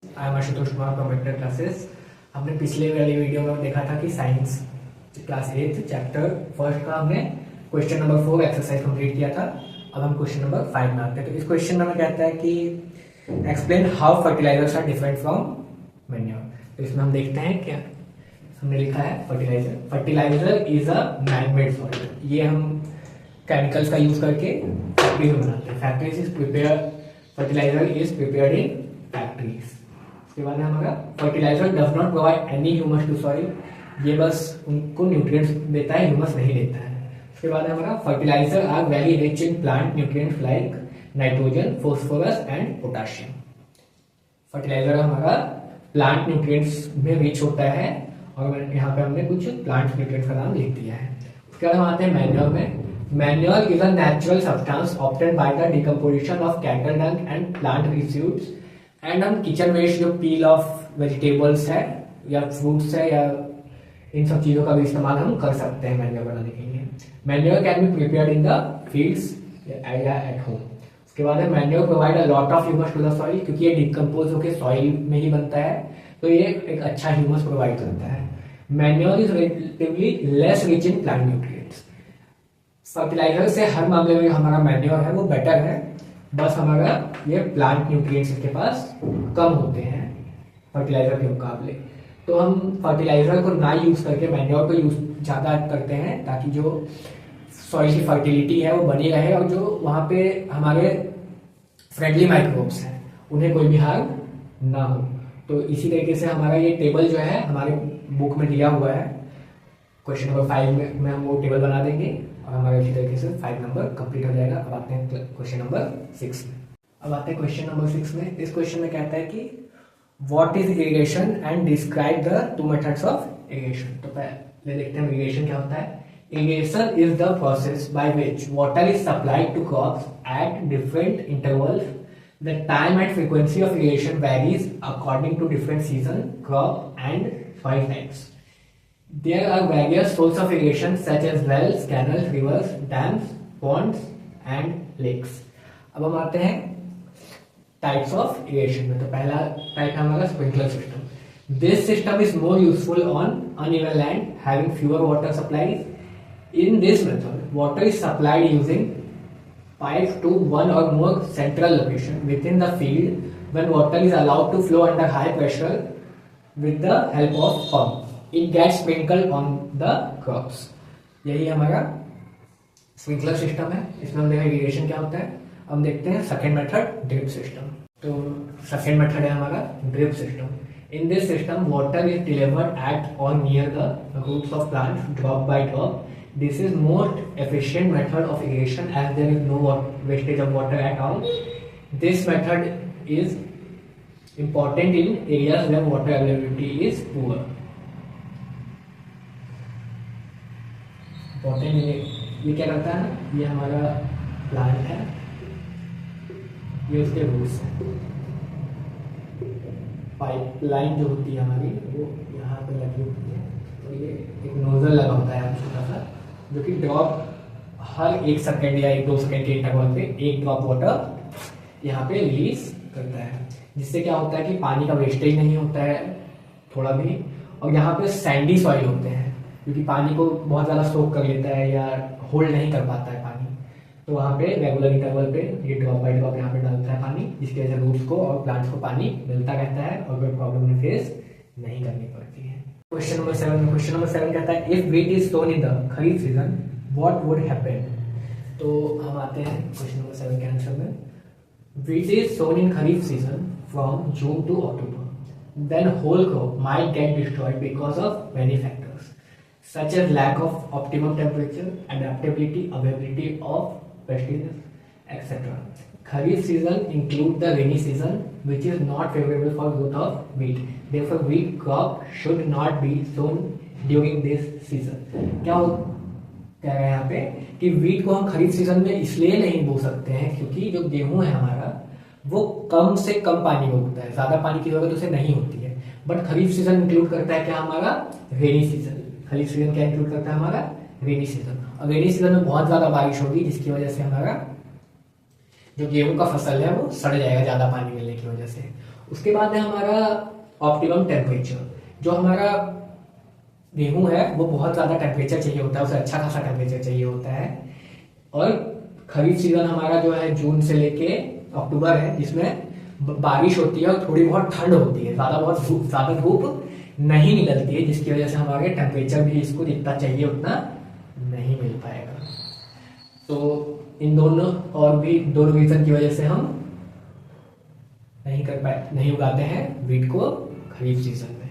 I am Ashutosh Kumar from vector classes. हमने पिछले वाली वीडियो में देखा था कि साइंस क्लास 8 चैप्टर फर्स्ट का हमने क्वेश्चन नंबर 4 एक्सरसाइज कंप्लीट किया था। अब हम क्वेश्चन नंबर 5 में आते हैं। तो इस क्वेश्चन में हमें कहता है कि explain how fertilisers are different from manure. तो इसमें हम देखते हैं क्या हमने लिखा है। Fertiliser is a man made soil. ये हम केमिकल्स का यूज करके फैक्ट्री में बनाते हैं। Factories is prepare fertiliser is prepared in factories. उसके बाद हमारा fertiliser does not provide any humus to soil. ये बस उनको न्यूट्रिएंट्स देता है, ह्यूमस नहीं देता है। उसके बाद हमारा fertiliser are very rich in plant nutrients like nitrogen, phosphorus and potassium. Fertiliser हमारा प्लांट न्यूट्रिएंट्स में रिच होता है और यहाँ पे हमने कुछ प्लांट न्यूट्रिएंट्स का नाम लिख दिया है। उसके बाद हम आते हैं मैन्योर में। Manure is a natural substance obtained by the decomposition of cattle dung and plant residues। And हम किचन वेस्ट जो पील ऑफ वेजिटेबल्स है या फ्रूट्स है या इन सब चीजों का भी इस्तेमाल हम कर सकते हैं मैन्योर बनाने के लिए। Manure can be prepared in the fields या एट होम। उसके बाद है manure provide a lot of humus to the soil. क्योंकि ये डिकम्पोज होकर सॉइल में ही बनता है तो ये एक अच्छा ह्यूमस प्रोवाइड करता है। Manure is relatively less rich in plant nutrients. Fertiliser से हर मामले में हमारा मैन्योर है वो बेटर है, बस हमारा ये प्लांट न्यूट्रिएंट्स इसके पास कम होते हैं फर्टिलाइजर के मुकाबले। तो हम फर्टिलाइजर को ना यूज करके मैन्योर को यूज ज़्यादा करते हैं ताकि जो सॉइल की फर्टिलिटी है वो बनी रहे और जो वहाँ पे हमारे फ्रेंडली माइक्रोब्स हैं उन्हें कोई भी हार्म ना हो। तो इसी तरीके से हमारा ये टेबल जो है हमारे बुक में दिया हुआ है। क्वेश्चन नंबर 5 में हम वो टेबल बना देंगे और हमारा इसी तरीके से 5 नंबर कंप्लीट हो जाएगा। अब आते हैं क्वेश्चन नंबर 6 में। अब आते हैं क्वेश्चन नंबर 6 में। इस क्वेश्चन में कहता है कि what is irrigation and describe the 2 methods of irrigation. तो पहले देखते हैं इरिगेशन क्या होता है। Irrigation is the process by which water is supplied to crops at different intervals. The time and frequency of irrigation varies according to different season, crop and soil types. There are various sources of irrigation such as wells, canals, rivers, dams, ponds and lakes। अब हम आते हैं types of irrigation में। तो पहला type है हमारा sprinkler system. This system is more useful on uneven land having fewer water supplies. In this method water is supplied using pipe to one or more central location with in the field when water is allowed to flow under high pressure with the help of pump. It gets sprinkled on the crops। यही हमारा sprinkler system है। इसमें हम देखा irrigation क्या होता है। हम देखते हैं सेकेंड मेथड ड्रिप सिस्टम। तो सेकेंड मेथड है हमारा drip system. In this system water is delivered at or near the roots of plant drop by drop. This is most efficient method of irrigation as there is no wastage of water at all. This method is important in areas where water availability is poor. ये क्या करता है ना, ये हमारा plant है, ये उसके रूट्स हैं। पाइपलाइन जो होती है हमारी वो यहाँ पे लगी होती है। तो ये एक नोजल लगा होता है छोटा सा जो कि ड्रॉप हर 1 सेकेंड या 1-2 सेकेंड के इंटरवल पे 1 ड्रॉप वाटर यहाँ पे रिलीज करता है। जिससे क्या होता है कि पानी का वेस्टेज नहीं होता है थोड़ा भी। और यहाँ पे सैंडी सॉइल होते हैं क्योंकि पानी को बहुत ज़्यादा सोक कर लेता है या होल्ड नहीं कर पाता है पानी। तो वहाँ पे रेगुलर इंटरवल पे ये ड्रॉप बाय ड्रॉप यहाँ पे डालता है पानी, जिसकी वजह से रूट्स को और प्लांट्स को पानी मिलता रहता है और कोई प्रॉब्लम उन्हें फेस नहीं करनी पड़ती है। क्वेश्चन नंबर 7 में क्वेश्चन नंबर 7 कहता है if wheat is sown in the kharif season what would happen. तो हम आते हैं क्वेश्चन नंबर 7 के आंसर में। Wheat is sown in kharif season from June to October. Then whole crop might get destroyed because of many factors such as lack of optimum temperature, adaptability, availability of pesticides, etc. Kharif season include the rainy season, which is not favorable for growth of wheat. Therefore, wheat crop should not be sown during this season। क्या कह रहे हैं यहाँ पे कि wheat को हम खरीफ season में इसलिए नहीं बो सकते हैं क्योंकि जो गेहूं है हमारा वो कम से कम पानी में उगता है, ज्यादा पानी की जरूरत उसे नहीं होती है। बट खरीफ सीजन इंक्लूड करता है क्या हमारा रेनी सीजन। खरीफ सीजन क्या इंक्लूड करता है हमारा रेनी सीजन। और रेनी सीजन में बहुत ज्यादा बारिश होगी जिसकी वजह से हमारा जो गेहूं का फसल है वो सड़ जाएगा ज्यादा पानी मिलने की वजह से। उसके बाद है हमारा ऑप्टिमम टेम्परेचर। जो हमारा गेहूं है वो बहुत ज़्यादा टेम्परेचर चाहिए होता है, उसे अच्छा खासा टेम्परेचर चाहिए होता है। और खरीफ सीजन हमारा जो है जून से लेके अक्टूबर है, जिसमें बारिश होती है और थोड़ी बहुत ठंड होती है, ज़्यादा धूप नहीं निकलती है, जिसकी वजह से हमारे टेम्परेचर भी इसको जितना चाहिए उतना नहीं मिल पाएगा। तो इन दोनों और भी दो रीजन की वजह से हम नहीं उगाते हैं वीट को खरीफ सीजन में।